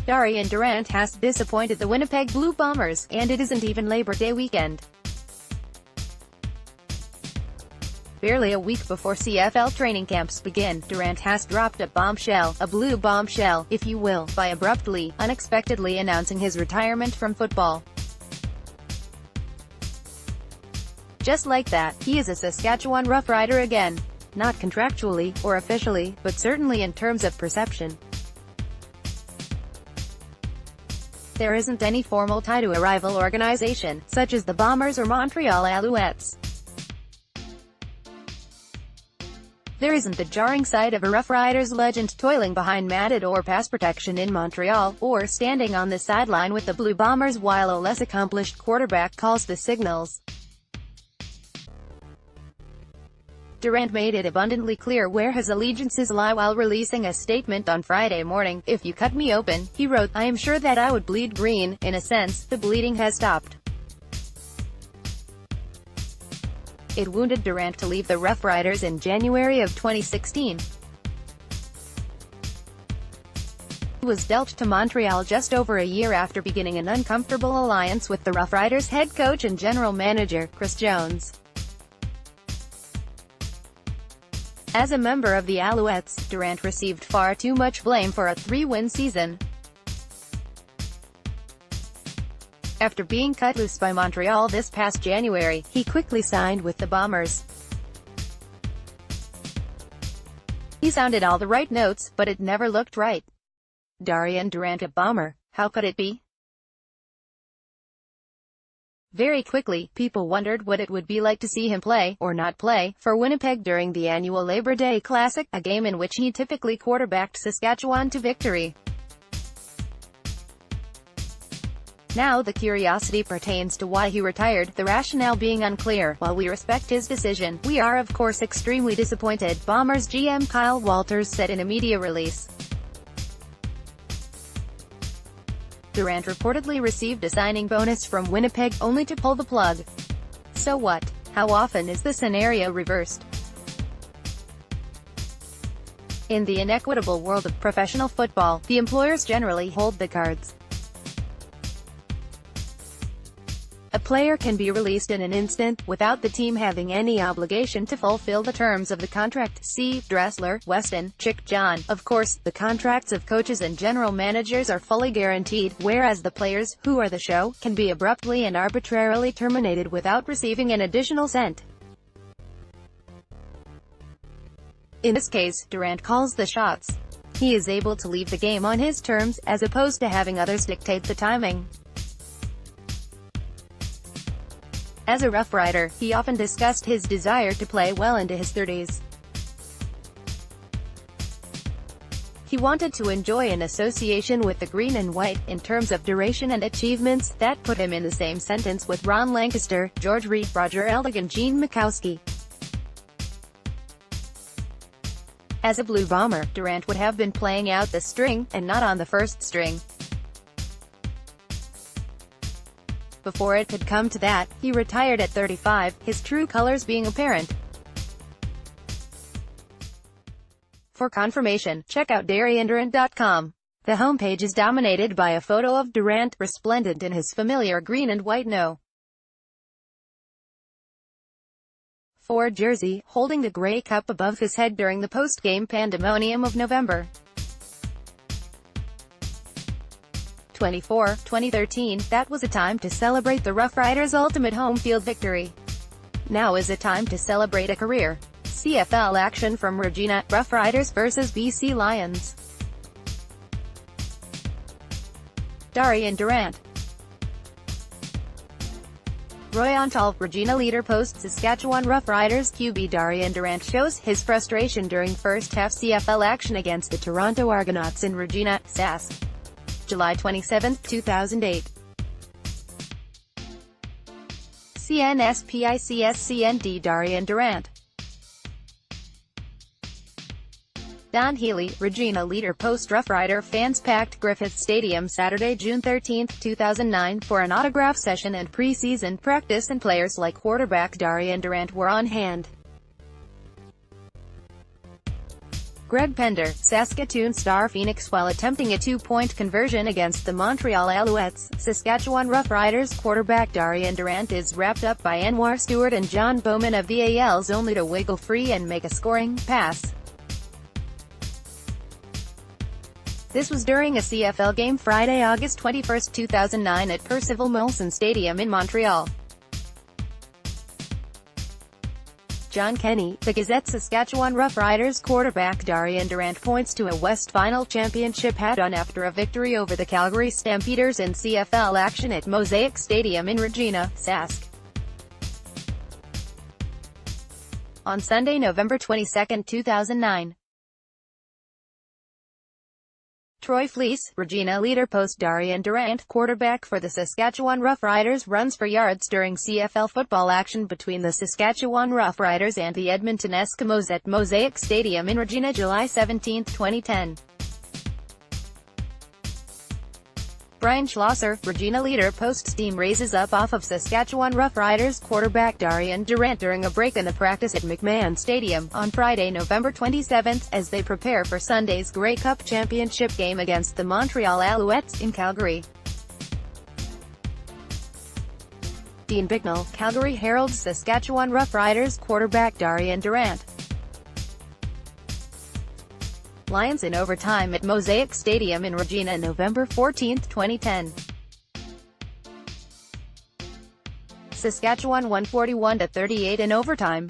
Darian Durant has disappointed the Winnipeg Blue Bombers, and it isn't even Labor Day weekend. Barely a week before CFL training camps begin, Durant has dropped a bombshell, a blue bombshell, if you will, by abruptly, unexpectedly announcing his retirement from football. Just like that, he is a Saskatchewan Roughrider again. Not contractually, or officially, but certainly in terms of perception. There isn't any formal tie to a rival organization, such as the Bombers or Montreal Alouettes. There isn't the jarring sight of a Roughriders legend toiling behind matted or pass protection in Montreal, or standing on the sideline with the Blue Bombers while a less accomplished quarterback calls the signals. Durant made it abundantly clear where his allegiances lie while releasing a statement on Friday morning. "If you cut me open," he wrote, "I am sure that I would bleed green. In a sense, the bleeding has stopped." It wounded Durant to leave the Roughriders in January of 2016. He was dealt to Montreal just over a year after beginning an uncomfortable alliance with the Roughriders head coach and general manager, Chris Jones. As a member of the Alouettes, Durant received far too much blame for a 3-win season. After being cut loose by Montreal this past January, he quickly signed with the Bombers. He sounded all the right notes, but it never looked right. Darian Durant a Bomber, how could it be? Very quickly, people wondered what it would be like to see him play, or not play, for Winnipeg during the annual Labor Day Classic, a game in which he typically quarterbacked Saskatchewan to victory. Now the curiosity pertains to why he retired, the rationale being unclear. While we respect his decision, we are of course extremely disappointed, Bombers GM Kyle Walters said in a media release. Durant reportedly received a signing bonus from Winnipeg, only to pull the plug. So what? How often is the scenario reversed? In the inequitable world of professional football, the employers generally hold the cards. A player can be released in an instant, without the team having any obligation to fulfill the terms of the contract. See Dressler, Weston, Chick John. Of course, the contracts of coaches and general managers are fully guaranteed, whereas the players, who are the show, can be abruptly and arbitrarily terminated without receiving an additional cent. In this case, Durant calls the shots. He is able to leave the game on his terms, as opposed to having others dictate the timing. As a Roughrider, he often discussed his desire to play well into his 30s. He wanted to enjoy an association with the green and white. In terms of duration and achievements, that put him in the same sentence with Ron Lancaster, George Reed, Roger Eldig and Gene Mikowski. As a Blue Bomber, Durant would have been playing out the string, and not on the first string. Before it could come to that, he retired at 35, his true colors being apparent. For confirmation, check out DarianDurant.com. The homepage is dominated by a photo of Durant, resplendent in his familiar green and white No.4 jersey, holding the Grey Cup above his head during the post-game pandemonium of November 24, 2013, that was a time to celebrate the Roughriders' ultimate home field victory. Now is a time to celebrate a career. CFL action from Regina, Roughriders vs BC Lions. Darian Durant. Roy Ontal, Regina leader post Saskatchewan Roughriders QB Darian Durant shows his frustration during first-half CFL action against the Toronto Argonauts in Regina, Sask. July 27, 2008. CNSPICSCND Darian Durant. Don Healy, Regina leader post Roughrider fans packed Griffith Stadium Saturday, June 13, 2009 for an autograph session and pre-season practice, and players like quarterback Darian Durant were on hand. Greg Pender, Saskatoon star Phoenix while attempting a two-point conversion against the Montreal Alouettes. Saskatchewan Roughriders quarterback Darian Durant is wrapped up by Anwar Stewart and John Bowman of the ALs only to wiggle free and make a scoring pass. This was during a CFL game Friday, August 21, 2009 at Percival Molson Stadium in Montreal. John Kenny, the Gazette. Saskatchewan Roughriders quarterback Darian Durant points to a West Final Championship hat on after a victory over the Calgary Stampeders in CFL action at Mosaic Stadium in Regina, Sask. On Sunday, November 22, 2009. Troy Fleece, Regina leader post Darian Durant, quarterback for the Saskatchewan Roughriders, runs for yards during CFL football action between the Saskatchewan Roughriders and the Edmonton Eskimos at Mosaic Stadium in Regina, July 17, 2010. Brian Schlosser, Regina leader post steam raises up off of Saskatchewan Roughriders quarterback Darian Durant during a break in the practice at McMahon Stadium on Friday, November 27, as they prepare for Sunday's Grey Cup Championship game against the Montreal Alouettes in Calgary. Dean Bicknell, Calgary Herald. Saskatchewan Roughriders quarterback Darian Durant. Lions in overtime at Mosaic Stadium in Regina, November 14, 2010. Saskatchewan won 41-38 in overtime.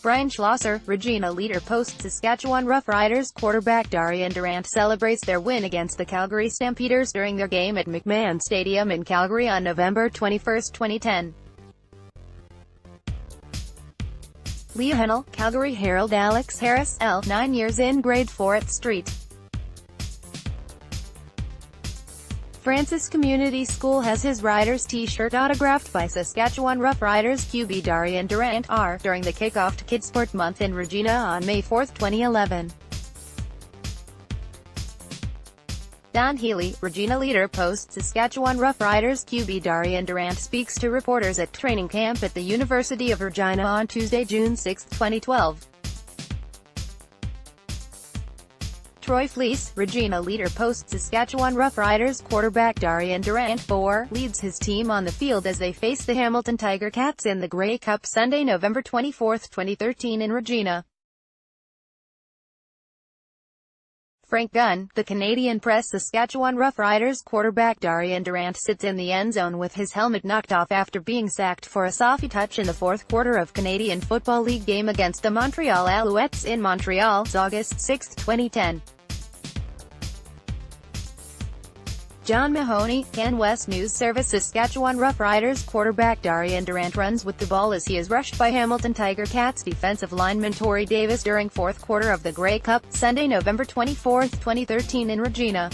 Brian Schlosser, Regina leader post. Saskatchewan Roughriders quarterback Darian Durant celebrates their win against the Calgary Stampeders during their game at McMahon Stadium in Calgary on November 21, 2010. Leah Hennell, Calgary Herald. Alex Harris, L. 9 years in grade 4 at St. Francis Community School has his Riders t-shirt autographed by Saskatchewan Roughriders QB Darian Durant, R. during the kickoff to Kidsport Month in Regina on May 4, 2011. Don Healy, Regina leader post. Saskatchewan Roughriders QB Darian Durant speaks to reporters at training camp at the University of Regina on Tuesday, June 6, 2012. Troy Fleece, Regina leader post. Saskatchewan Roughriders quarterback Darian Durant, 4, leads his team on the field as they face the Hamilton Tiger Cats in the Grey Cup Sunday, November 24, 2013 in Regina. Frank Gunn, the Canadian Press. Saskatchewan Roughriders quarterback Darian Durant sits in the end zone with his helmet knocked off after being sacked for a softy touch in the fourth quarter of Canadian Football League game against the Montreal Alouettes in Montreal, August 6, 2010. John Mahoney, Can West News Service. Saskatchewan Roughriders quarterback Darian Durant runs with the ball as he is rushed by Hamilton Tiger Cats defensive lineman Torrey Davis during fourth quarter of the Grey Cup, Sunday, November 24, 2013 in Regina.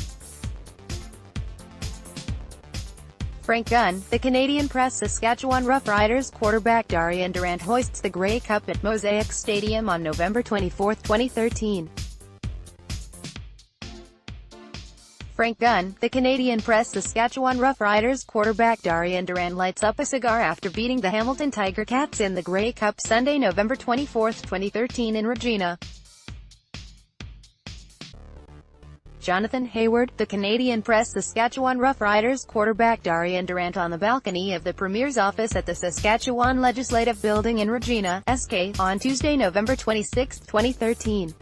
Frank Gunn, the Canadian Press. Saskatchewan Roughriders quarterback Darian Durant hoists the Grey Cup at Mosaic Stadium on November 24, 2013. Frank Gunn, the Canadian Press. Saskatchewan Roughriders quarterback Darian Durant lights up a cigar after beating the Hamilton Tiger Cats in the Grey Cup Sunday, November 24, 2013 in Regina. Jonathan Hayward, the Canadian Press. Saskatchewan Roughriders quarterback Darian Durant on the balcony of the Premier's office at the Saskatchewan Legislative Building in Regina, SK, on Tuesday, November 26, 2013.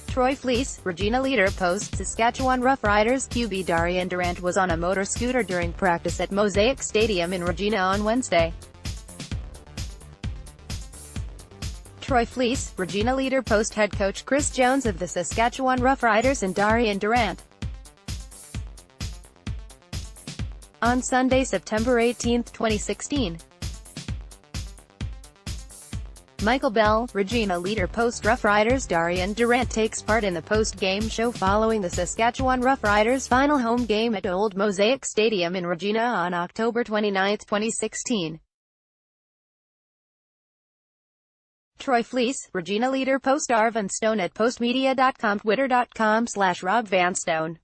Troy Fleece, Regina leader post. Saskatchewan Roughriders QB Darian Durant was on a motor scooter during practice at Mosaic Stadium in Regina on Wednesday. Troy Fleece, Regina leader post. Head coach Chris Jones of the Saskatchewan Roughriders and Darian Durant. On Sunday, September 18, 2016. Michael Bell, Regina leader post. Roughriders Darian Durant takes part in the post-game show following the Saskatchewan Roughriders' final home game at Old Mosaic Stadium in Regina on October 29, 2016. Troy Fleece, Regina leader post. Arvin Stone at postmedia.com. Twitter.com/RobVanStone.